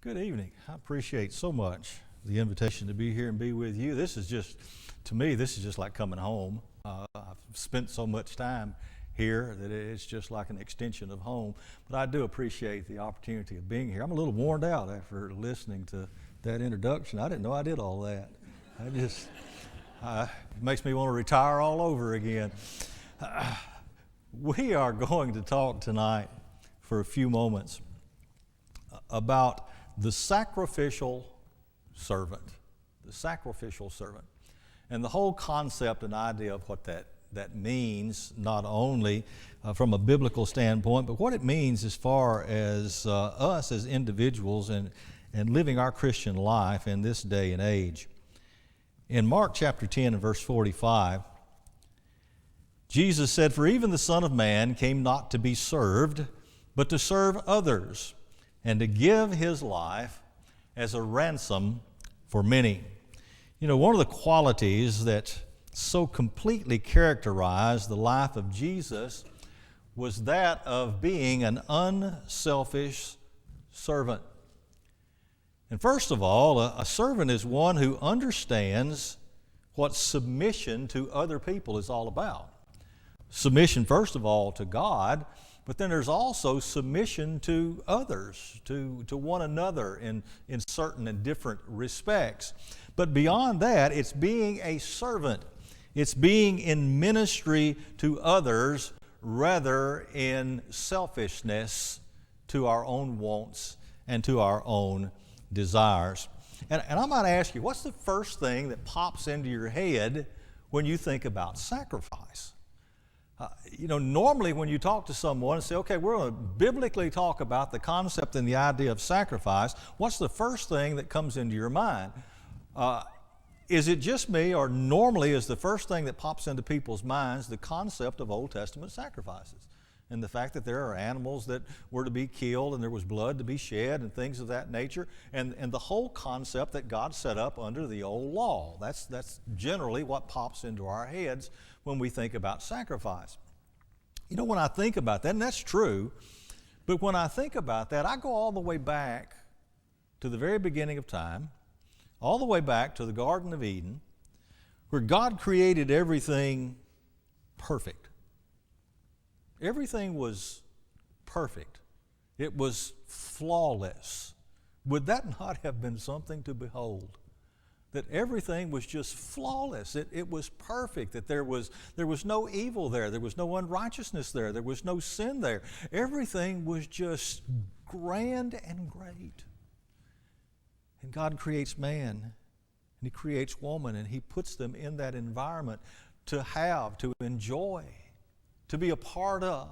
Good evening. I appreciate so much the invitation to be here and be with you. To me, this is just like coming home. I've spent so much time here that it's just like an extension of home. But I do appreciate the opportunity of being here. I'm a little worn out after listening to that introduction. I didn't know I did all that. It makes me want to retire all over again. We are going to talk tonight for a few moments about the sacrificial servant. The sacrificial servant. And the whole concept and idea of what that means, not only from a biblical standpoint, but what it means as far as us as individuals and living our Christian life in this day and age. In Mark chapter 10 and verse 45, Jesus said, "For even the Son of Man came not to be served, but to serve others, and to give his life as a ransom for many." You know, one of the qualities that so completely characterized the life of Jesus was that of being an unselfish servant. And first of all, a servant is one who understands what submission to other people is all about. Submission, first of all, to God, but then there's also submission to others, to one another in certain and different respects. But beyond that, it's being a servant. It's being in ministry to others rather in selfishness to our own wants and to our own desires. And I might ask you, what's the first thing that pops into your head when you think about sacrifice? Normally when you talk to someone and say, okay, we're going to biblically talk about the concept and the idea of sacrifice, what's the first thing that comes into your mind? Is it just me, or normally is the first thing that pops into people's minds the concept of Old Testament sacrifices and the fact that there are animals that were to be killed and there was blood to be shed and things of that nature, and the whole concept that God set up under the old law? That's generally what pops into our heads when we think about sacrifice. When I think about that, and that's true, but when I think about that, I go all the way back to the very beginning of time, all the way back to the Garden of Eden, where God created everything perfect. Everything was perfect. It was flawless. Would that not have been something to behold? That everything was just flawless. It was perfect. That there was no evil there. There was no unrighteousness there. There was no sin there. Everything was just grand and great. And God creates man, and He creates woman, and He puts them in that environment to have, to enjoy, to be a part of.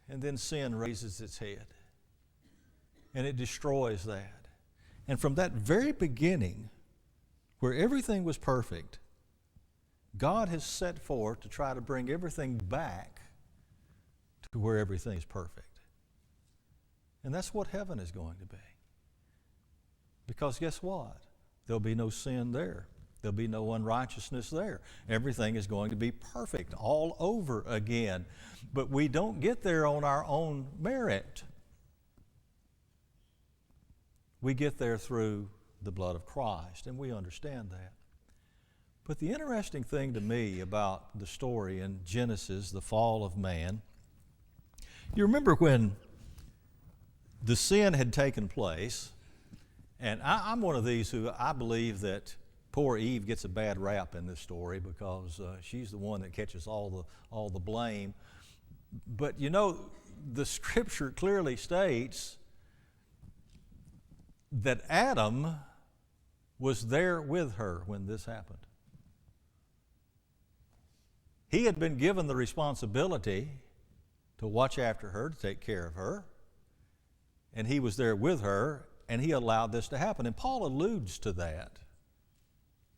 And then sin raises its head, and it destroys that. And from that very beginning, where everything was perfect, God has set forth to try to bring everything back to where everything is perfect. And that's what heaven is going to be. Because guess what? There'll be no sin there. There'll be no unrighteousness there. Everything is going to be perfect all over again. But we don't get there on our own merit. We get there through the blood of Christ, and we understand that. But the interesting thing to me about the story in Genesis, the fall of man, you remember when the sin had taken place, and I'm one of these who I believe that poor Eve gets a bad rap in this story because she's the one that catches all the blame. But the Scripture clearly states that Adam was there with her when this happened. He had been given the responsibility to watch after her, to take care of her, and he was there with her, and he allowed this to happen. And Paul alludes to that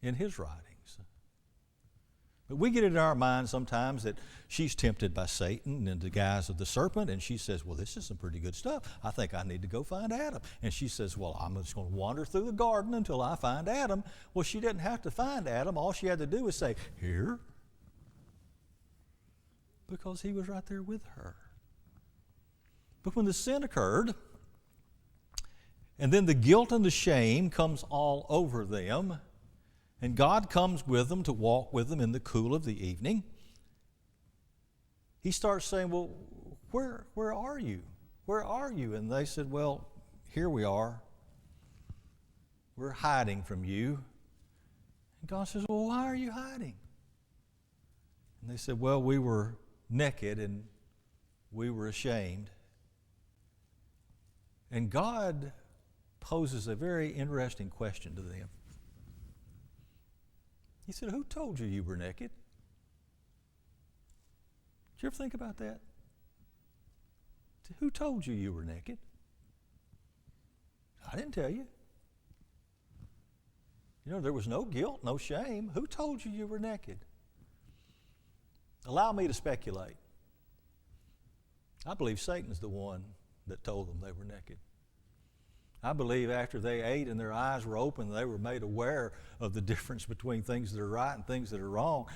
in his writings. But we get it in our mind sometimes that she's tempted by Satan in the guise of the serpent, and she says, well, this is some pretty good stuff. I think I need to go find Adam. And she says, well, I'm just going to wander through the garden until I find Adam. Well, she didn't have to find Adam. All she had to do was say, here, because he was right there with her. But when the sin occurred, And then the guilt and the shame comes all over them. And God comes with them to walk with them in the cool of the evening. He starts saying, well, where are you? Where are you? And they said, well, here we are. We're hiding from you. And God says, well, why are you hiding? And they said, well, we were naked and we were ashamed. And God poses a very interesting question to them. He said, who told you were naked? Did you ever think about that? Who told you were naked? I didn't tell you. You know, there was no guilt, no shame. Who told you were naked? Allow me to speculate. I believe Satan's the one that told them they were naked. I believe after they ate and their eyes were open, they were made aware of the difference between things that are right and things that are wrong.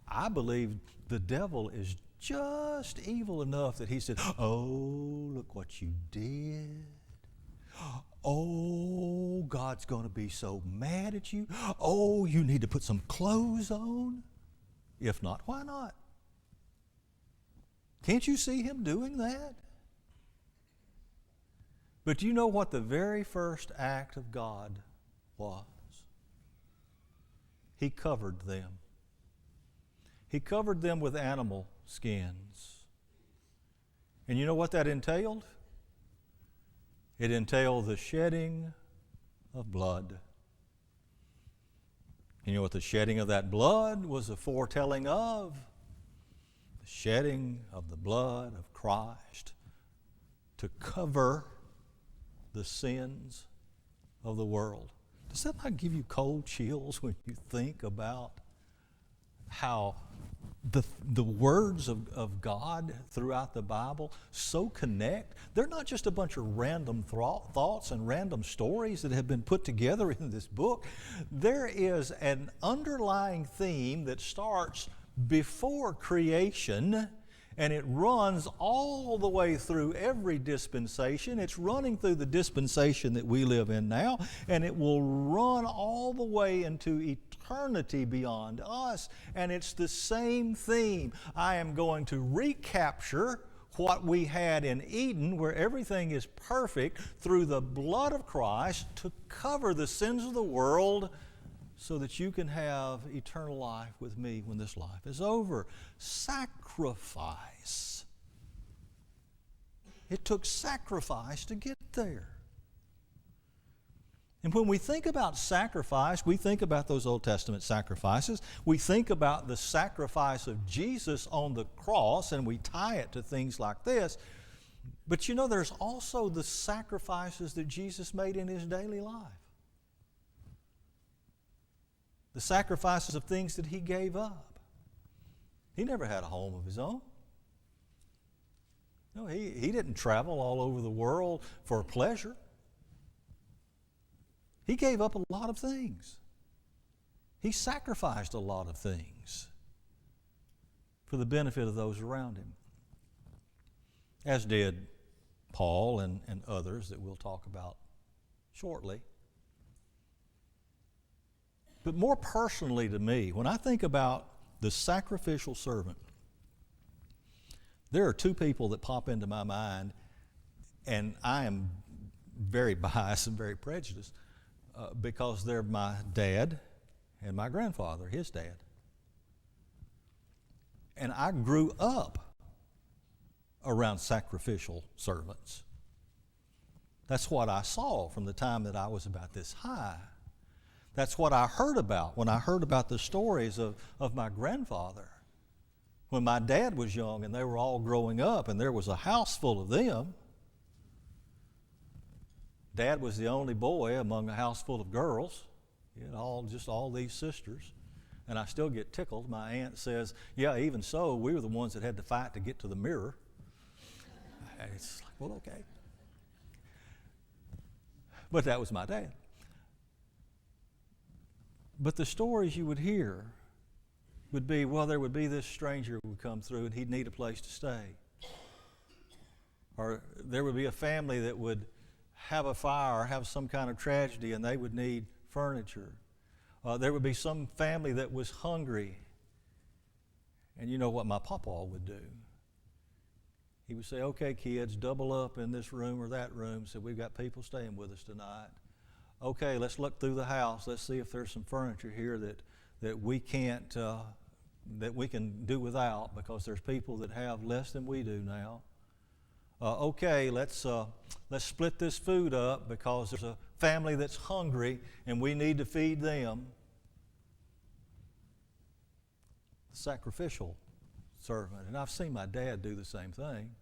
I believe the devil is just evil enough that he said, oh, look what you did. Oh, God's going to be so mad at you. Oh, you need to put some clothes on. If not, why not? Can't you see him doing that? But do you know what the very first act of God was? He covered them. He covered them with animal skins. And you know what that entailed? It entailed the shedding of blood. You know what the shedding of that blood was a foretelling of? The shedding of the blood of Christ to cover the sins of the world. Does that not give you cold chills when you think about how the words of God throughout the Bible so connect? They're not just a bunch of random thoughts and random stories that have been put together in this book. There is an underlying theme that starts before creation, and it runs all the way through every dispensation. It's running through the dispensation that we live in now, and it will run all the way into eternity beyond us. And it's the same theme. I am going to recapture what we had in Eden, where everything is perfect, through the blood of Christ to cover the sins of the world, so that you can have eternal life with me when this life is over. Sacrifice. It took sacrifice to get there. And when we think about sacrifice, we think about those Old Testament sacrifices. We think about the sacrifice of Jesus on the cross, and we tie it to things like this. But you know, there's also the sacrifices that Jesus made in his daily life. The sacrifices of things that he gave up. He never had a home of his own. No, he didn't travel all over the world for pleasure. He gave up a lot of things. He sacrificed a lot of things for the benefit of those around him, as did Paul and others that we'll talk about shortly. But more personally to me, when I think about the sacrificial servant, there are two people that pop into my mind, and I am very biased and very prejudiced because they're my dad and my grandfather, his dad. And I grew up around sacrificial servants. That's what I saw from the time that I was about this high. That's what I heard about when I heard about the stories of my grandfather. When my dad was young and they were all growing up and there was a house full of them. Dad was the only boy among a house full of girls. He had all these sisters. And I still get tickled. My aunt says, yeah, even so, we were the ones that had to fight to get to the mirror. And it's like, well, okay. But that was my dad. But the stories you would hear would be, well, there would be this stranger who would come through and he'd need a place to stay. Or there would be a family that would have a fire, have some kind of tragedy, and they would need furniture. There would be some family that was hungry. And you know what my papa would do? He would say, okay, kids, double up in this room or that room. So we've got people staying with us tonight. Okay, let's look through the house. Let's see if there's some furniture here that we can't, that we can do without, because there's people that have less than we do now. Okay, let's split this food up because there's a family that's hungry and we need to feed them. The sacrificial servant. And I've seen my dad do the same thing.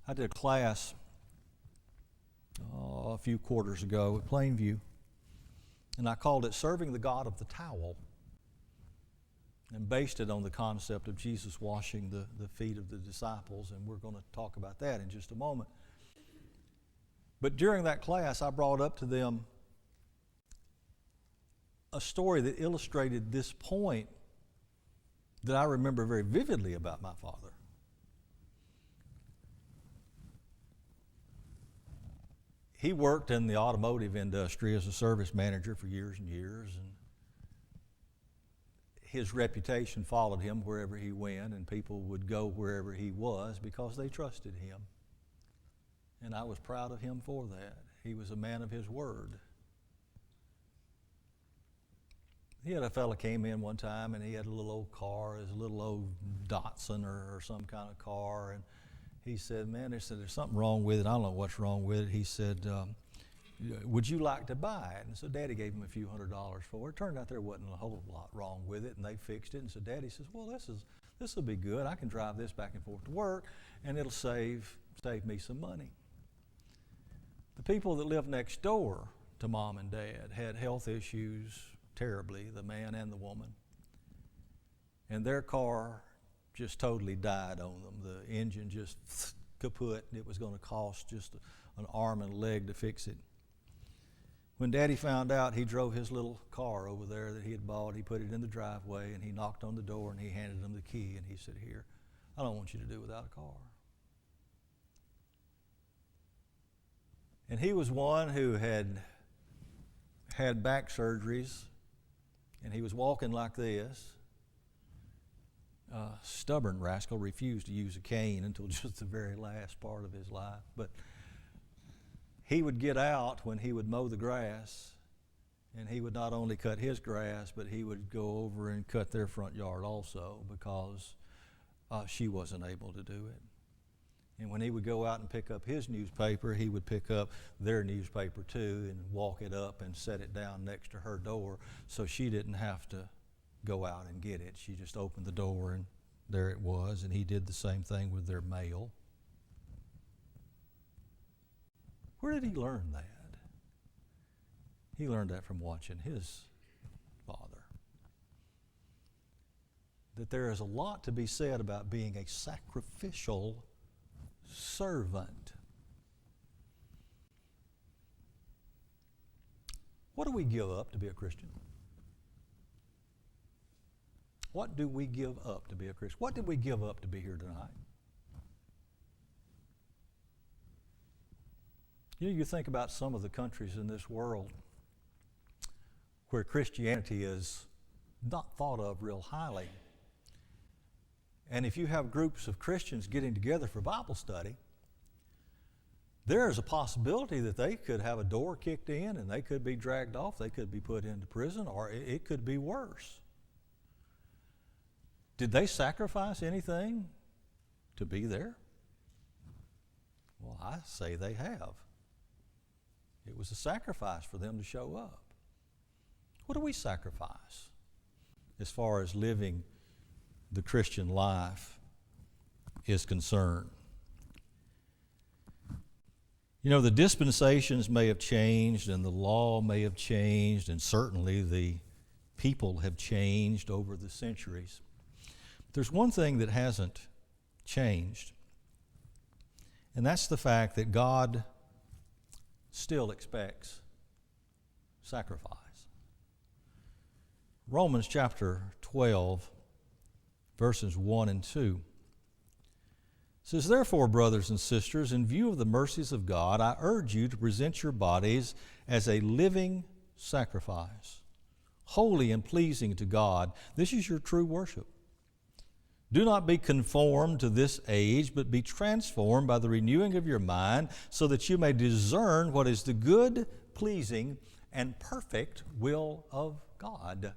I did a class a few quarters ago at Plainview, and I called it Serving the God of the Towel, and based it on the concept of Jesus washing the feet of the disciples, and we're going to talk about that in just a moment. But during that class, I brought up to them a story that illustrated this point that I remember very vividly about my father. He worked in the automotive industry as a service manager for years and years, and his reputation followed him wherever he went, and people would go wherever he was because they trusted him. And I was proud of him for that. He was a man of his word. He had a fella came in one time, and he had a little old car, his little old Datsun or some kind of car, and he said, man, there's something wrong with it. I don't know what's wrong with it. He said, would you like to buy it? And so Daddy gave him a few $100s for it. It turned out there wasn't a whole lot wrong with it, and they fixed it. And so Daddy says, well, this will be good. I can drive this back and forth to work, and it'll save me some money. The people that lived next door to Mom and Dad had health issues terribly, the man and the woman. And their car just totally died on them. The engine just kaput, and it was going to cost just an arm and a leg to fix it. When Daddy found out, he drove his little car over there that he had bought. He put it in the driveway, and he knocked on the door, and he handed him the key, and he said, here, I don't want you to do without a car. And he was one who had had back surgeries, and he was walking like this. Stubborn rascal, refused to use a cane until just the very last part of his life. But he would get out when he would mow the grass, and he would not only cut his grass, but he would go over and cut their front yard also, because she wasn't able to do it. And when he would go out and pick up his newspaper, he would pick up their newspaper too and walk it up and set it down next to her door, so she didn't have to go out and get it. She just opened the door and there it was, and he did the same thing with their mail. Where did he learn that? He learned that from watching his father. That there is a lot to be said about being a sacrificial servant. What do we give up to be a Christian? What do we give up to be a Christian? What did we give up to be here tonight? You think about some of the countries in this world where Christianity is not thought of real highly. And if you have groups of Christians getting together for Bible study, there is a possibility that they could have a door kicked in and they could be dragged off, they could be put into prison, or it could be worse. Did they sacrifice anything to be there? Well, I say they have. It was a sacrifice for them to show up. What do we sacrifice as far as living the Christian life is concerned? You know, the dispensations may have changed and the law may have changed, and certainly the people have changed over the centuries. But there's one thing that hasn't changed, and that's the fact that God still expects sacrifice. Romans chapter 12, verses 1 and 2 says, therefore, brothers and sisters, in view of the mercies of God, I urge you to present your bodies as a living sacrifice, holy and pleasing to God. This is your true worship. Do not be conformed to this age, but be transformed by the renewing of your mind, so that you may discern what is the good, pleasing, and perfect will of God.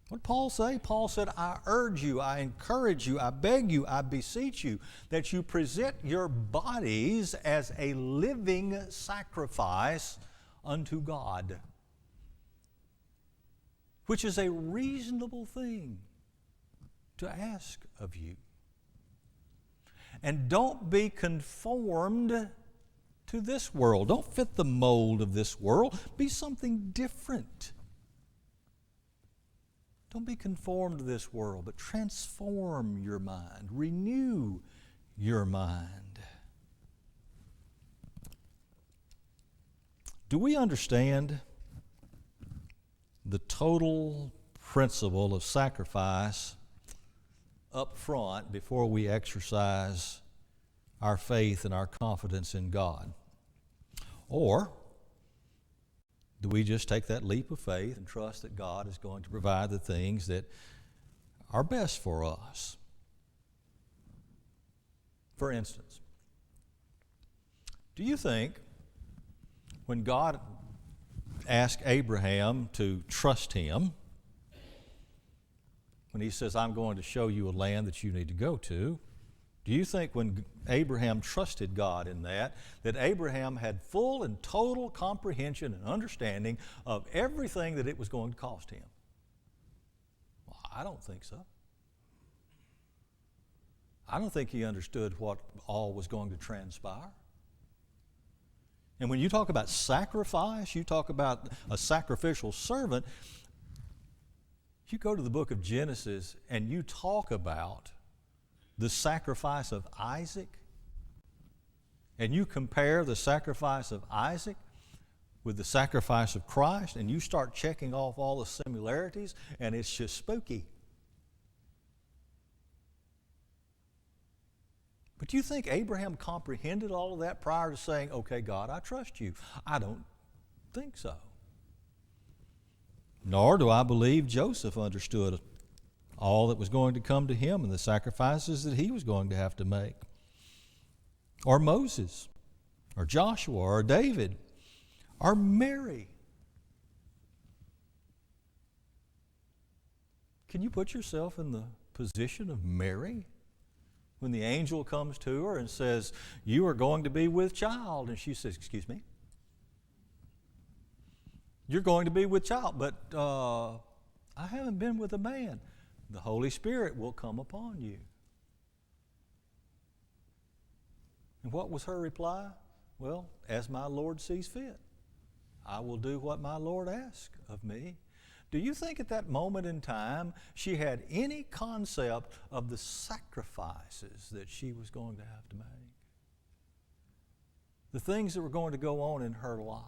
What did Paul say? Paul said, I urge you, I encourage you, I beg you, I beseech you, that you present your bodies as a living sacrifice unto God, which is a reasonable thing to ask of you. And don't be conformed to this world. Don't fit the mold of this world. Be something different. Don't be conformed to this world, but transform your mind. Renew your mind. Do we understand the total principle of sacrifice up front before we exercise our faith and our confidence in God? Or do we just take that leap of faith and trust that God is going to provide the things that are best for us? For instance, do you think when God asked Abraham to trust him, when he says, I'm going to show you a land that you need to go to, do you think when Abraham trusted God in that Abraham had full and total comprehension and understanding of everything that it was going to cost him? Well, I don't think so. I don't think he understood what all was going to transpire. And when you talk about sacrifice, you talk about a sacrificial servant, you go to the book of Genesis and you talk about the sacrifice of Isaac, and you compare the sacrifice of Isaac with the sacrifice of Christ, and you start checking off all the similarities, and it's just spooky. But do you think Abraham comprehended all of that prior to saying, okay, God, I trust you? I don't think so. Nor do I believe Joseph understood all that was going to come to him and the sacrifices that he was going to have to make. Or Moses, or Joshua, or David, or Mary. Can you put yourself in the position of Mary when the angel comes to her and says, you are going to be with child? And she says, excuse me? You're going to be with child, but I haven't been with a man. The Holy Spirit will come upon you. And what was her reply? Well, as my Lord sees fit, I will do what my Lord asks of me. Do you think at that moment in time she had any concept of the sacrifices that she was going to have to make? The things that were going to go on in her life?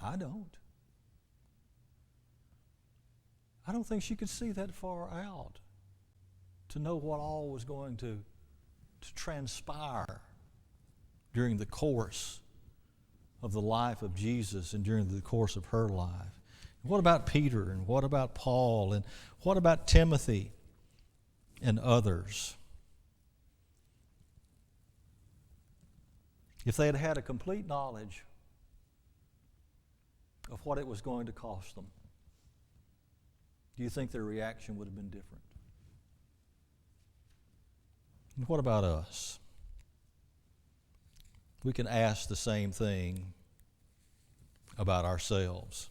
I don't. I don't think she could see that far out to know what all was going to transpire during the course of the life of Jesus and during the course of her life. What about Peter, and what about Paul, and what about Timothy and others? If they had had a complete knowledge of what it was going to cost them, do you think their reaction would have been different? And what about us? We can ask the same thing about ourselves.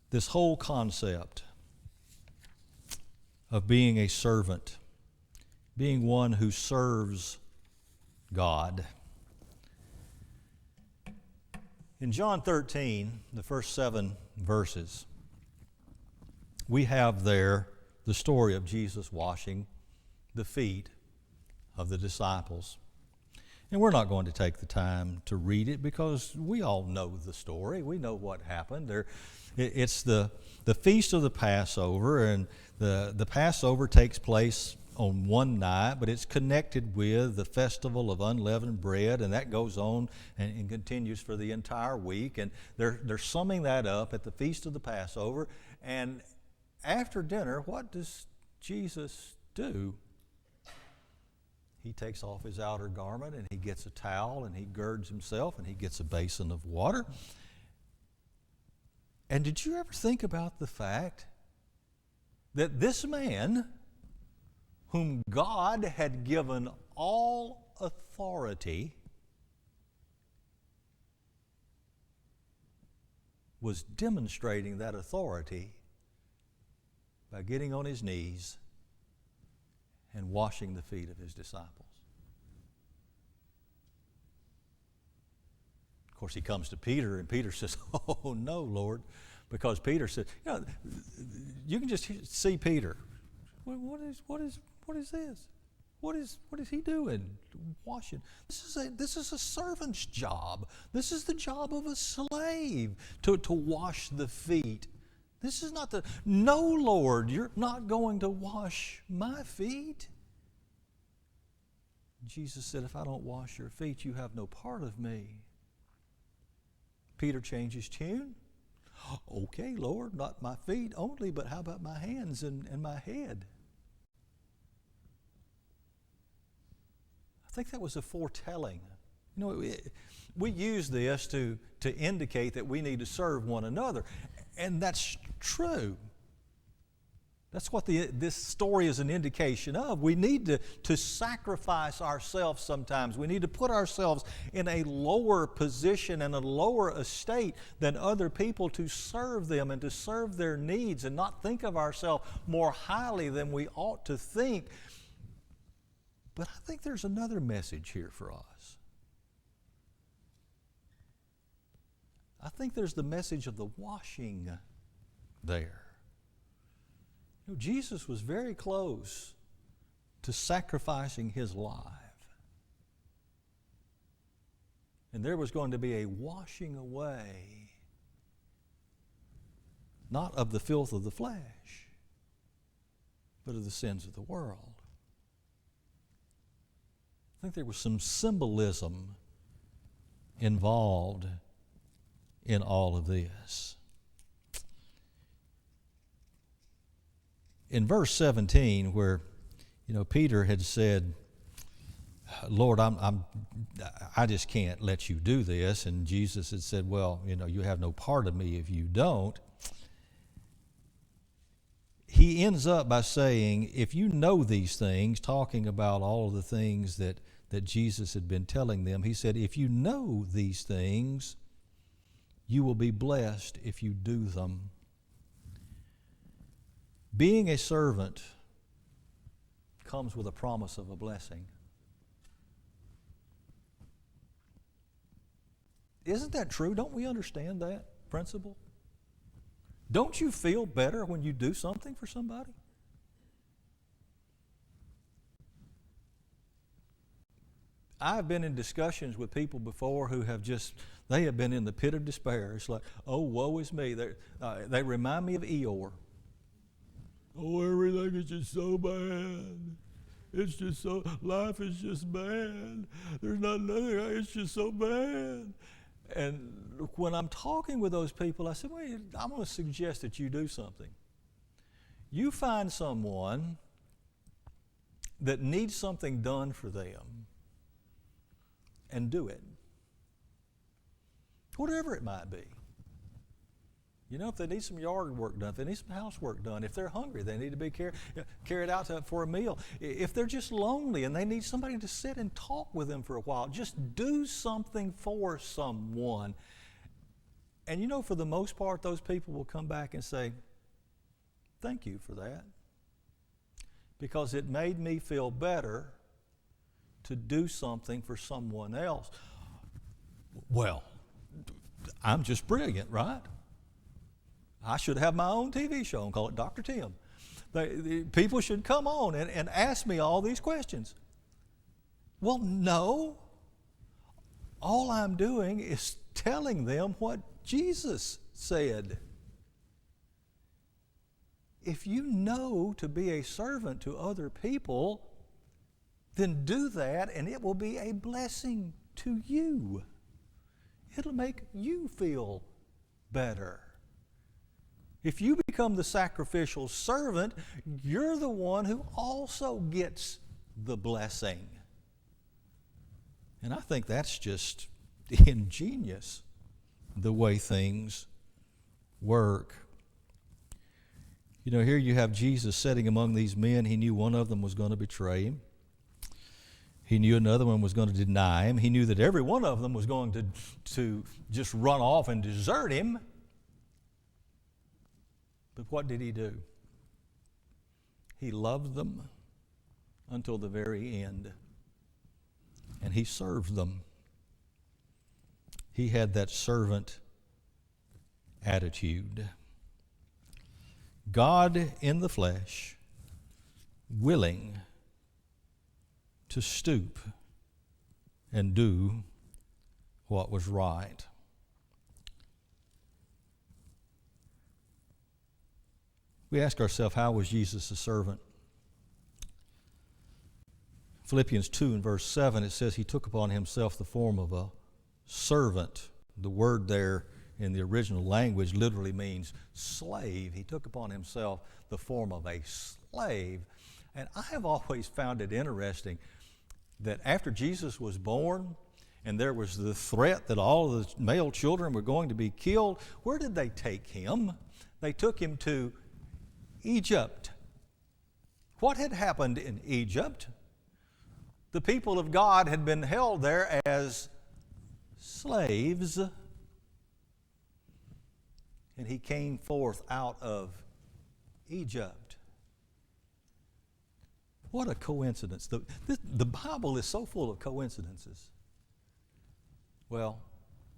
This whole concept of being a servant, being one who serves God. In John 13, the first 7 verses, we have there the story of Jesus washing the feet of the disciples. And we're not going to take the time to read it because we all know the story. We know what happened. It's the feast of the Passover, and the Passover takes place on one night, but it's connected with the festival of unleavened bread, and that goes on and continues for the entire week. And they're summing that up at the feast of the Passover. And after dinner, what does Jesus do? He takes off his outer garment and he gets a towel and he girds himself and he gets a basin of water. And did you ever think about the fact that this man, whom God had given all authority, was demonstrating that authority by getting on his knees and washing the feet of his disciples? Of course, he comes to Peter, and Peter says, "Oh, no, Lord," because Peter said, you can just see Peter. What is this? What is he doing? Washing. This is a servant's job. This is the job of a slave to wash the feet. This is not no, Lord, you're not going to wash my feet. Jesus said, if I don't wash your feet, you have no part of me. Peter changes tune. Okay, Lord, not my feet only, but how about my hands and my head? I think that was a foretelling. We use this to indicate that we need to serve one another. And that's true. That's what this story is an indication of. We need to sacrifice ourselves sometimes. We need to put ourselves in a lower position and a lower estate than other people to serve them and to serve their needs and not think of ourselves more highly than we ought to think. But I think there's another message here for us. I think there's the message of the washing there. Jesus was very close to sacrificing his life. And there was going to be a washing away, not of the filth of the flesh, but of the sins of the world. I think there was some symbolism involved in all of this. In verse 17, where Peter had said, "Lord, I just can't let you do this," and Jesus had said, "Well, you have no part of me if you don't." He ends up by saying, if you know these things, talking about all of the things that Jesus had been telling them, he said, if you know these things, you will be blessed if you do them. Being a servant comes with a promise of a blessing. Isn't that true? Don't we understand that principle? Don't you feel better when you do something for somebody? I've been in discussions with people before who they have been in the pit of despair. It's like, oh, woe is me. They remind me of Eeyore. Oh, everything is just so bad. It's just so, life is just bad. There's nothing, it's just so bad. And when I'm talking with those people, I said, well, I'm going to suggest that you do something. You find someone that needs something done for them and do it. Whatever it might be. If they need some yard work done, if they need some housework done, if they're hungry, they need to be carried out for a meal. If they're just lonely and they need somebody to sit and talk with them for a while, just do something for someone. And for the most part, those people will come back and say, thank you for that, because it made me feel better to do something for someone else. Well, I'm just brilliant, right? I should have my own TV show and call it Dr. Tim. People should come on and ask me all these questions. Well, no. all I'm doing is telling them what Jesus said. If you know to be a servant to other people, then do that, and it will be a blessing to you. It'll make you feel better. If you become the sacrificial servant, you're the one who also gets the blessing. And I think that's just ingenious, the way things work. You know, here you have Jesus sitting among these men. He knew one of them was going to betray him. He knew another one was going to deny him. He knew that every one of them was going to just run off and desert him. But what did he do? He loved them until the very end. And he served them. He had that servant attitude. God in the flesh, willing to stoop and do what was right. We ask ourselves, how was Jesus a servant? Philippians 2 and verse 7, it says he took upon himself the form of a servant. The word there in the original language literally means slave. He took upon himself the form of a slave. And I have always found it interesting that after Jesus was born and there was the threat that all of the male children were going to be killed, where did they take him? They took him to Egypt. What had happened in Egypt? The people of God had been held there as slaves, and he came forth out of Egypt. What a coincidence. The Bible is so full of coincidences. Well,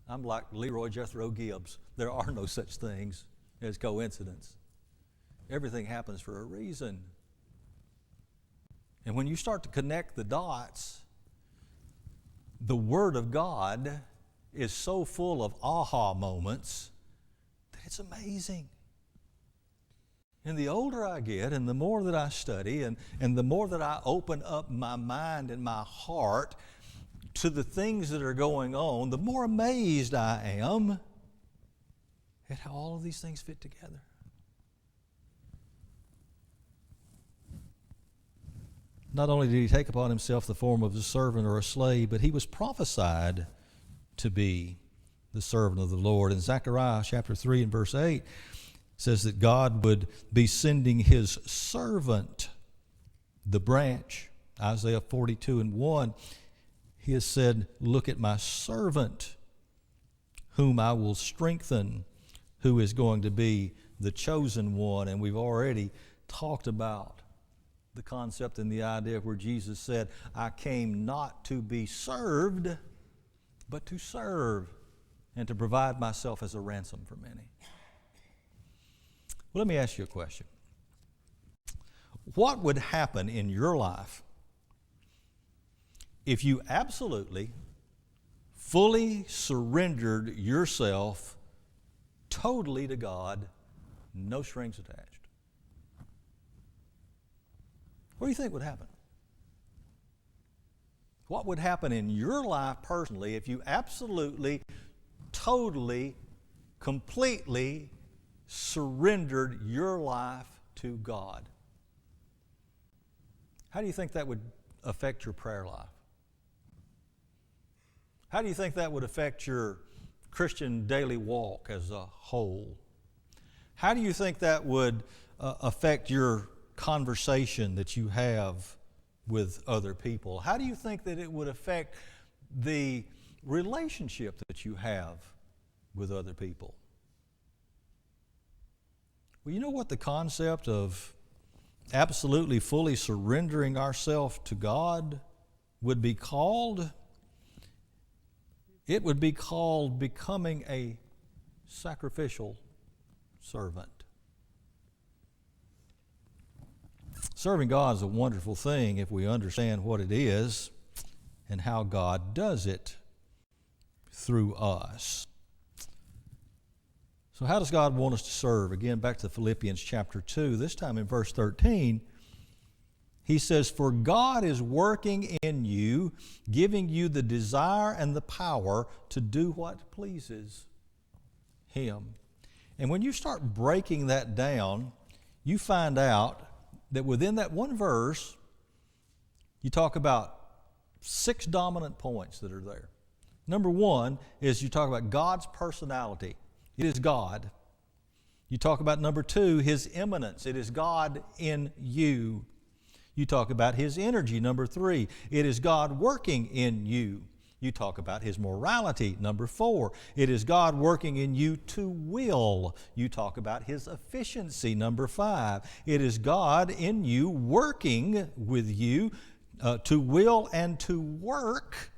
I'm like Leroy Jethro Gibbs. There are no such things as coincidence. Everything happens for a reason. And when you start to connect the dots, the Word of God is so full of aha moments that it's amazing. And the older I get and the more that I study and the more that I open up my mind and my heart to the things that are going on, the more amazed I am at how all of these things fit together. Not only did he take upon himself the form of a servant or a slave, but he was prophesied to be the servant of the Lord. In Zechariah chapter 3 and verse 8, it says that God would be sending his servant, the branch. Isaiah 42 and 1, he has said, look at my servant, whom I will strengthen, who is going to be the chosen one. And we've already talked about the concept and the idea where Jesus said, I came not to be served, but to serve and to provide myself as a ransom for many. Well, let me ask you a question. What would happen in your life if you absolutely, fully surrendered yourself totally to God, no strings attached? What do you think would happen? What would happen in your life personally if you absolutely, totally, completely surrendered your life to God? How do you think that would affect your prayer life? How do you think that would affect your Christian daily walk as a whole? How do you think that would affect your conversation that you have with other people? How do you think that it would affect the relationship that you have with other people? Well, you know what the concept of absolutely fully surrendering ourselves to God would be called? It would be called becoming a sacrificial servant. Serving God is a wonderful thing if we understand what it is and how God does it. through us. So how does God want us to serve? Again, back to Philippians chapter 2, this time in verse 13, he says, "For God is working in you, giving you the desire and the power to do what pleases Him." And when you start breaking that down, you find out that within that one verse, you talk about 6 dominant points that are there. Number 1 is you talk about God's personality. It is God. You talk about number 2, His immanence. It is God in you. You talk about His energy. Number 3, it is God working in you. You talk about His morality. Number 4, it is God working in you to will. You talk about His efficiency. Number 5, it is God in you working with you to will and to work.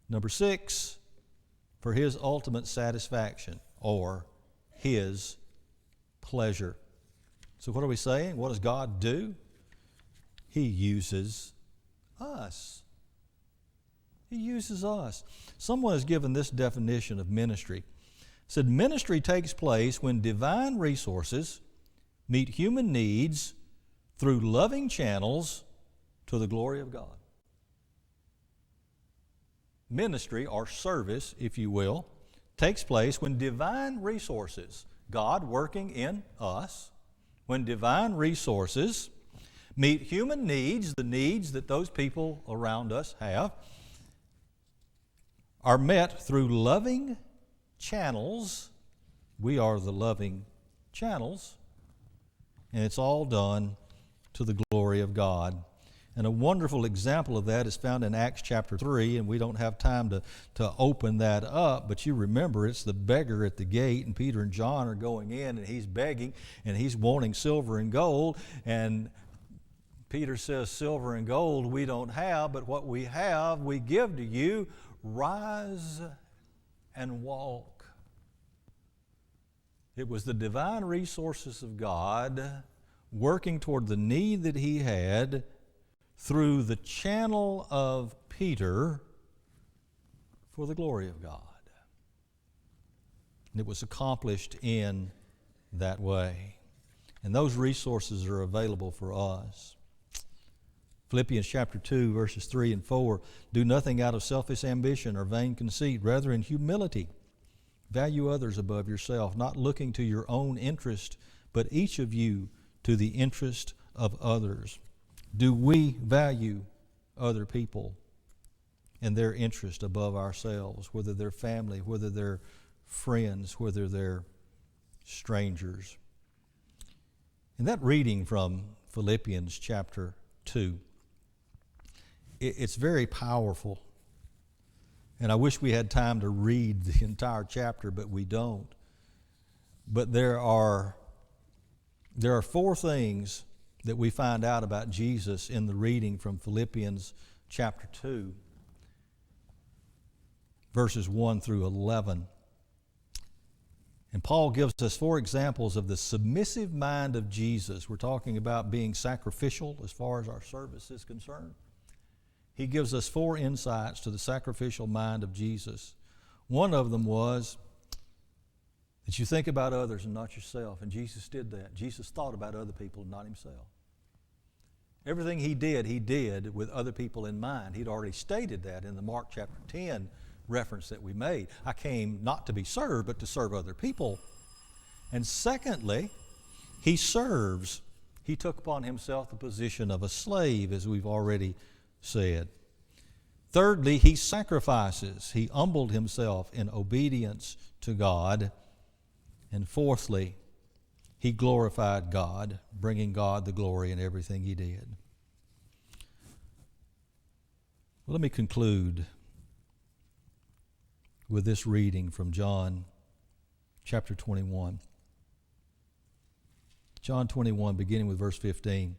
Number 6, for His ultimate satisfaction or His pleasure. So what are we saying? What does God do? He uses us. He uses us. Someone has given this definition of ministry. Said, ministry takes place when divine resources meet human needs through loving channels to the glory of God. Ministry, or service, if you will, takes place when divine resources, God working in us, when divine resources meet human needs, the needs that those people around us have, are met through loving channels. We are the loving channels, and it's all done to the glory of God. And a wonderful example of that is found in Acts chapter 3, and we don't have time to open that up, but you remember it's the beggar at the gate, and Peter and John are going in, and he's begging, and he's wanting silver and gold, and Peter says, "Silver and gold we don't have, but what we have we give to you. Rise and walk." It was the divine resources of God working toward the need that he had through the channel of Peter for the glory of God. And it was accomplished in that way. And those resources are available for us. Philippians chapter 2, verses 3 and 4, "Do nothing out of selfish ambition or vain conceit, rather in humility value others above yourself, not looking to your own interest, but each of you to the interest of others." Do we value other people and their interest above ourselves, whether they're family, whether they're friends, whether they're strangers? In that reading from Philippians chapter 2, it's very powerful. And I wish we had time to read the entire chapter, but we don't. But there are 4 things that we find out about Jesus in the reading from Philippians chapter 2, verses 1 through 11. And Paul gives us 4 examples of the submissive mind of Jesus. We're talking about being sacrificial as far as our service is concerned. He gives us 4 insights to the sacrificial mind of Jesus. One of them was that you think about others and not yourself. And Jesus did that. Jesus thought about other people and not himself. Everything he did with other people in mind. He'd already stated that in the Mark chapter 10 reference that we made. I came not to be served, but to serve other people. And secondly, he serves. He took upon himself the position of a slave, as we've already said. Thirdly, he sacrifices. He humbled himself in obedience to God. And fourthly, he glorified God, bringing God the glory in everything he did. Well, let me conclude with this reading from John chapter 21. John 21, beginning with verse 15.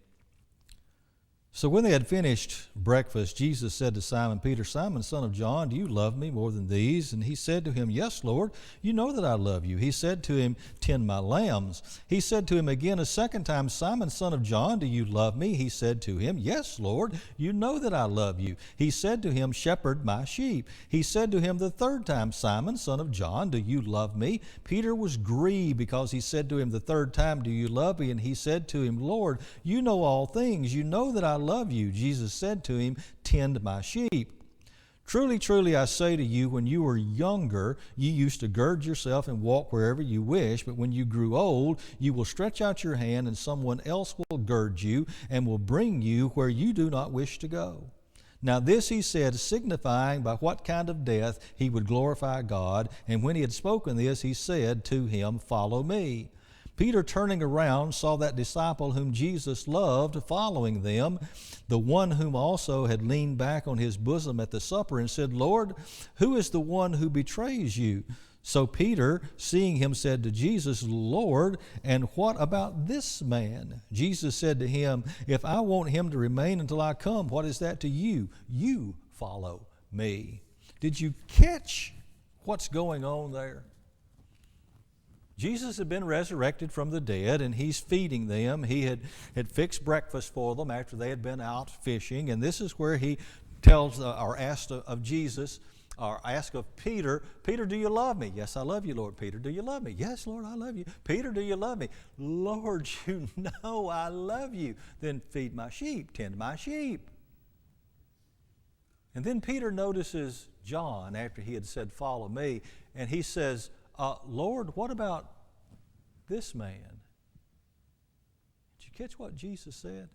So when they had finished breakfast, Jesus said to Simon Peter, Simon, son of John, do you love me more than these? And he said to him, Yes, Lord, you know that I love you. He said to him, Tend my lambs. He said to him again a second time, Simon, son of John, do you love me? He said to him, Yes, Lord, you know that I love you. He said to him, Shepherd my sheep. He said to him the third time, Simon, son of John, do you love me? Peter was grieved because he said to him the third time, Do you love me? And he said to him, Lord, you know all things. You know that I love you. Jesus said to him, Tend my sheep. Truly, truly, I say to you, when you were younger, you used to gird yourself and walk wherever you wish, but when you grew old, you will stretch out your hand and someone else will gird you and will bring you where you do not wish to go. Now this he said, signifying by what kind of death he would glorify God. And when he had spoken this, he said to him, Follow me. Peter, turning around, saw that disciple whom Jesus loved following them, the one whom also had leaned back on his bosom at the supper, and said, Lord, who is the one who betrays you? So Peter, seeing him, said to Jesus, Lord, and what about this man? Jesus said to him, If I want him to remain until I come, what is that to you? You follow me. Did you catch what's going on there? Jesus had been resurrected from the dead, and he's feeding them. He had fixed breakfast for them after they had been out fishing, and this is where he tells or asks of Jesus, or asks of Peter, Peter, do you love me? Yes, I love you, Lord. Peter, do you love me? Yes, Lord, I love you. Peter, do you love me? Lord, you know I love you. Then feed my sheep, tend my sheep. And then Peter notices John after he had said, Follow me, and he says, Lord, what about this man? Did you catch what Jesus said?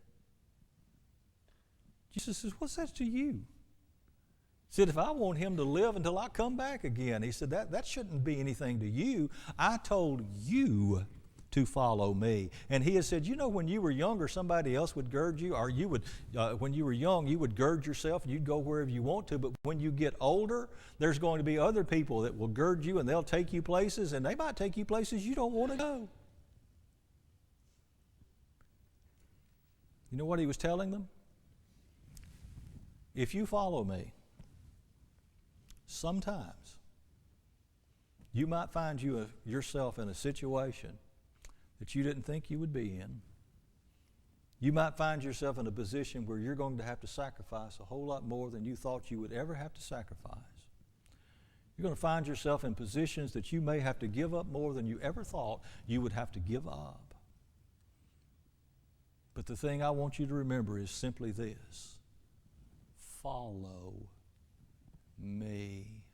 Jesus says, what's that to you? He said, if I want him to live until I come back again, he said, that shouldn't be anything to you. I told you to follow me. And he has said, you know, when you were younger, somebody else would gird you, or you would, when you were young, you would gird yourself and you'd go wherever you want to. But when you get older, there's going to be other people that will gird you and they'll take you places, and they might take you places you don't want to go. You know what he was telling them? If you follow me, sometimes you might find yourself in a situation that you didn't think you would be in. You might find yourself in a position where you're going to have to sacrifice a whole lot more than you thought you would ever have to sacrifice. You're going to find yourself in positions that you may have to give up more than you ever thought you would have to give up. But the thing I want you to remember is simply this: follow me.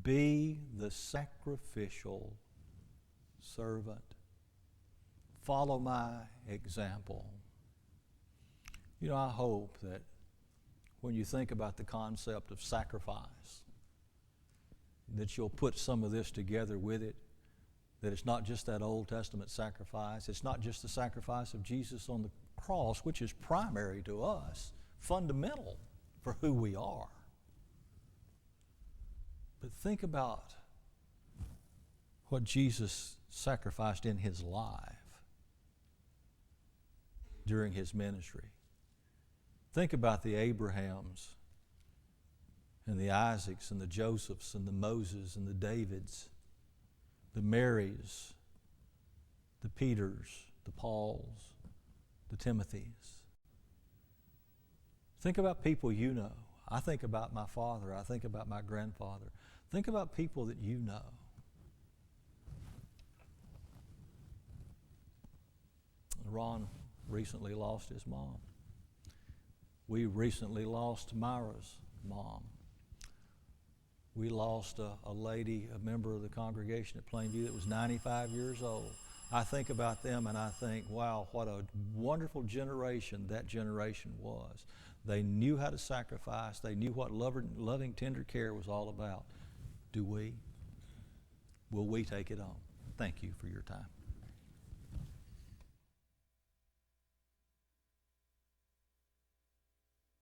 Be the sacrificial servant. Follow my example. You know, I hope that when you think about the concept of sacrifice, that you'll put some of this together with it, that it's not just that Old Testament sacrifice, it's not just the sacrifice of Jesus on the cross, which is primary to us, fundamental for who we are. But think about what Jesus sacrificed in his life during his ministry. Think about the Abrahams and the Isaacs and the Josephs and the Moses and the Davids, the Marys, the Peters, the Pauls, the Timothys. Think about people you know. I think about my father. I think about my grandfather. Think about people that you know. Ron recently lost his mom. We recently lost Myra's mom. We lost a lady, a member of the congregation at Plainview that was 95 years old. I think about them and I think, wow, what a wonderful generation that generation was. They knew how to sacrifice. They knew what loving, tender care was all about. Do we? Will we take it on? Thank you for your time.